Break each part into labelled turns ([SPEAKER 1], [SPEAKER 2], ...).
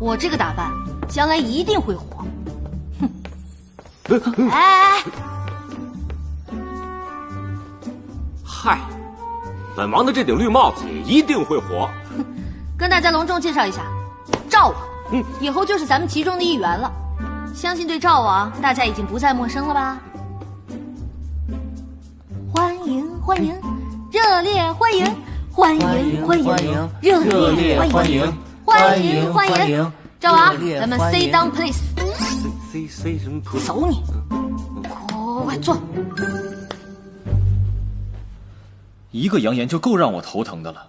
[SPEAKER 1] 我这个打扮，将来一定会火。哼！哎！
[SPEAKER 2] 嗨，本王的这顶绿帽子也一定会火。
[SPEAKER 1] 跟大家隆重介绍一下，赵王，以后就是咱们其中的一员了。相信对赵王，大家已经不再陌生了吧？欢迎欢迎，热烈欢迎！欢迎欢迎，热烈欢迎！欢迎欢迎！赵王，咱们 sit down please。C
[SPEAKER 2] 什么？
[SPEAKER 1] 走你！快坐。
[SPEAKER 3] 一个扬言就够让我头疼的了，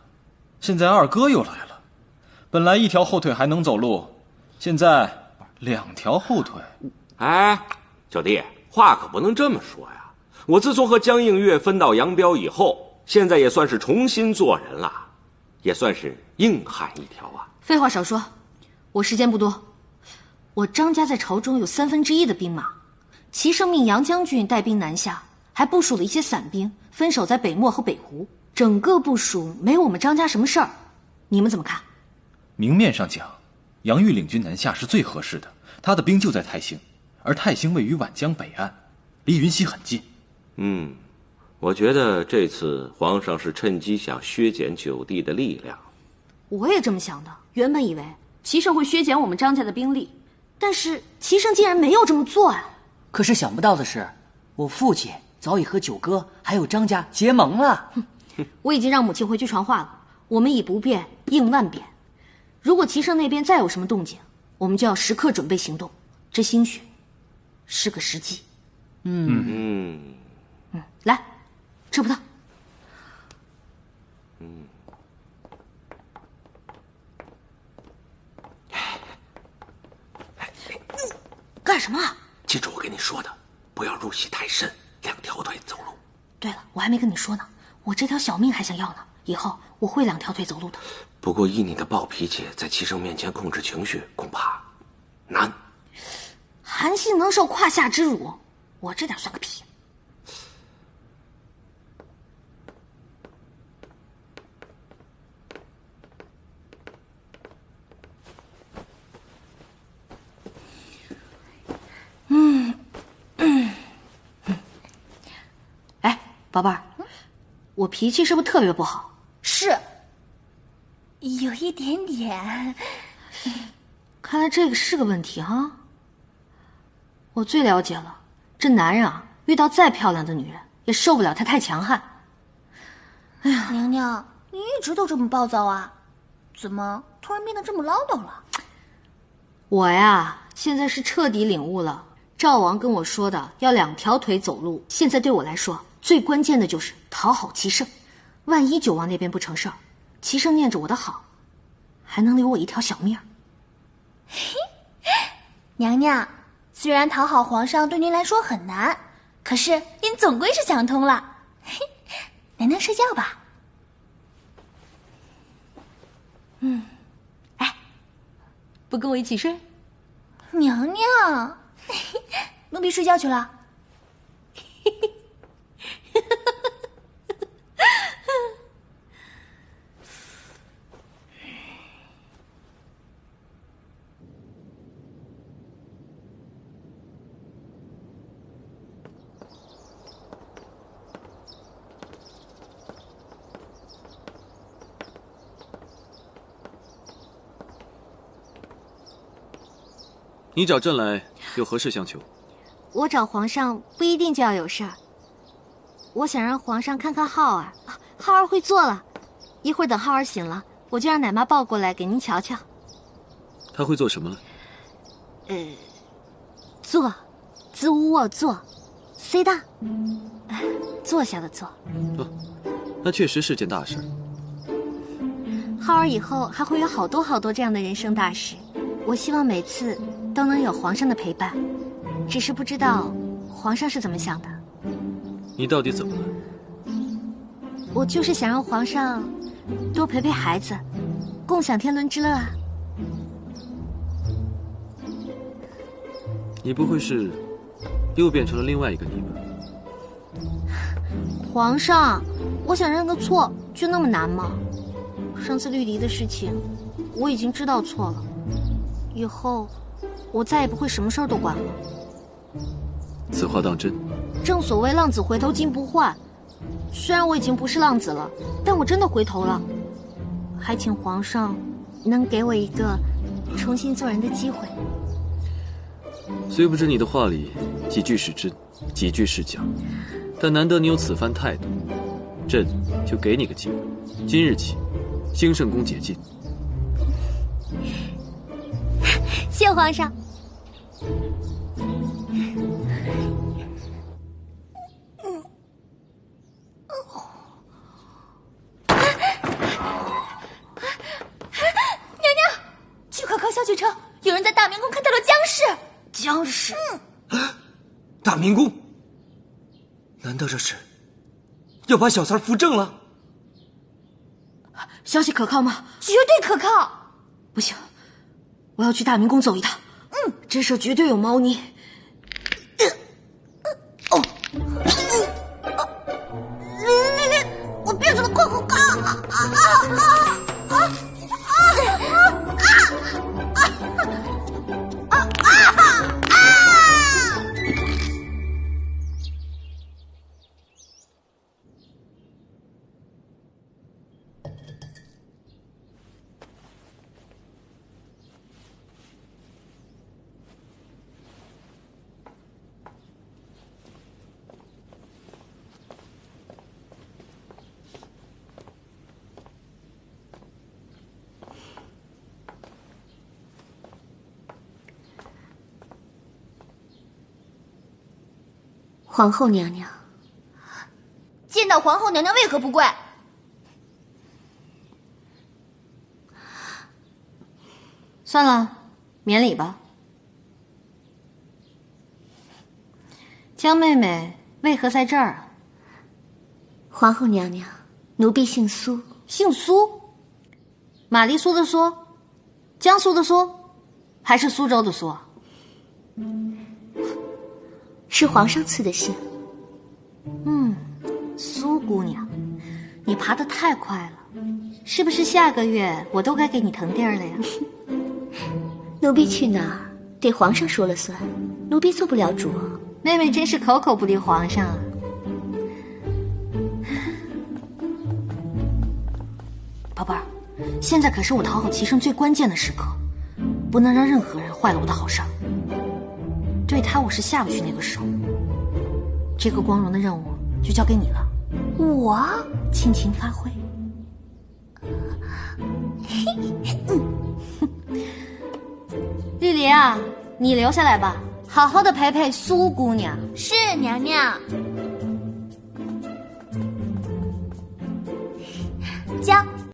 [SPEAKER 3] 现在二哥又来了。本来一条后腿还能走路，现在2条后腿。
[SPEAKER 2] 哎，小弟，话可不能这么说呀！我自从和江映月分道扬镳以后，现在也算是重新做人了，也算是硬汉一条啊。
[SPEAKER 1] 废话少说，我时间不多。我张家在朝中有1/3的兵马，齐胜命杨将军带兵南下，还部署了一些散兵，分守在北漠和北湖。整个部署没有我们张家什么事儿，你们怎么看？
[SPEAKER 3] 明面上讲，杨玉领军南下是最合适的，他的兵就在泰兴，而泰兴位于皖江北岸，离云溪很近。
[SPEAKER 2] 我觉得这次皇上是趁机想削减九弟的力量。
[SPEAKER 1] 我也这么想的，原本以为齐胜会削减我们张家的兵力，但是齐胜竟然没有这么做啊！
[SPEAKER 4] 可是想不到的是，我父亲早已和九哥还有张家结盟了。
[SPEAKER 1] 我已经让母亲回去传话了，我们以不变应万变。如果齐胜那边再有什么动静，我们就要时刻准备行动。这兴许是个时机。来，吃葡萄。干什么啊？
[SPEAKER 2] 记住我跟你说的，不要入戏太深，2条腿走路。
[SPEAKER 1] 对了，我还没跟你说呢，我这条小命还想要呢，以后我会2条腿走路的。
[SPEAKER 2] 不过依你的暴脾气，在齐胜面前控制情绪恐怕难。
[SPEAKER 1] 韩信能受胯下之辱，我这点算个屁。哎，宝贝儿，我脾气是不是特别不好？
[SPEAKER 5] 是，有一点点。
[SPEAKER 1] 看来这个是个问题哈。我最了解了，这男人啊，遇到再漂亮的女人也受不了她太强悍。哎呀，
[SPEAKER 5] 娘娘，你一直都这么暴躁啊？怎么突然变得这么唠叨了？
[SPEAKER 1] 我呀，现在是彻底领悟了赵王跟我说的要2条腿走路。现在对我来说，最关键的就是讨好齐胜。万一九王那边不成事儿，齐胜念着我的好，还能留我一条小命。
[SPEAKER 5] 娘娘，虽然讨好皇上对您来说很难，可是您总归是想通了。娘娘睡觉吧。
[SPEAKER 1] 哎，不跟我一起睡？
[SPEAKER 5] 娘娘，奴婢睡觉去了。
[SPEAKER 6] 你找朕来有何事相求？
[SPEAKER 1] 我找皇上不一定就要有事儿，我想让皇上看看浩儿。浩儿会做了，一会儿等浩儿醒了，我就让奶妈抱过来给您瞧瞧。
[SPEAKER 6] 他会做什么了？
[SPEAKER 1] 坐，子午我坐，sit down，坐下的坐。
[SPEAKER 6] 哦，那确实是件大事。
[SPEAKER 1] 浩儿以后还会有好多好多这样的人生大事，我希望每次都能有皇上的陪伴，只是不知道皇上是怎么想的。
[SPEAKER 6] 你到底怎么了？
[SPEAKER 1] 我就是想让皇上多陪陪孩子，共享天伦之乐啊。
[SPEAKER 6] 你不会是又变成了另外一个你吧？
[SPEAKER 1] 皇上，我想认个错，就那么难吗？上次绿篱的事情，我已经知道错了。以后我再也不会什么事儿都管了。
[SPEAKER 6] 此话当真？
[SPEAKER 1] 正所谓浪子回头金不换，虽然我已经不是浪子了，但我真的回头了。还请皇上能给我一个重新做人的机会。
[SPEAKER 6] 虽不知你的话里几句是真，几句是假，但难得你有此番态度，朕就给你个机会。今日起，兴圣宫解禁。
[SPEAKER 5] 谢皇上。
[SPEAKER 7] 去可靠小举车，有人在大明宫看到了僵尸。
[SPEAKER 1] 僵尸？
[SPEAKER 8] 大明宫？难道这是要把小三扶正了？
[SPEAKER 1] 消息可靠吗？
[SPEAKER 7] 绝对可靠。
[SPEAKER 1] 不行，我要去大明宫走一趟。这事绝对有猫腻。
[SPEAKER 7] 我变成了快活咖！
[SPEAKER 5] 皇后娘娘，
[SPEAKER 7] 见到皇后娘娘为何不跪？
[SPEAKER 1] 算了，免礼吧。江妹妹为何在这儿啊？
[SPEAKER 5] 皇后娘娘，奴婢姓苏。
[SPEAKER 1] 姓苏？玛丽苏的苏？江苏的苏？还是苏州的苏？
[SPEAKER 5] 是皇上赐的姓。
[SPEAKER 1] 苏姑娘，你爬得太快了，是不是下个月我都该给你腾地儿了呀？
[SPEAKER 5] 奴婢去哪儿得皇上说了算，奴婢做不了主。
[SPEAKER 1] 妹妹真是口口不离皇上啊。宝贝儿，现在可是我讨好齐胜最关键的时刻，不能让任何人坏了我的好事儿。对他我是下不去那个手，这个光荣的任务就交给你了。
[SPEAKER 7] 我
[SPEAKER 1] 尽情发挥。丽丽啊，你留下来吧，好好的陪陪苏姑娘。
[SPEAKER 7] 是娘娘。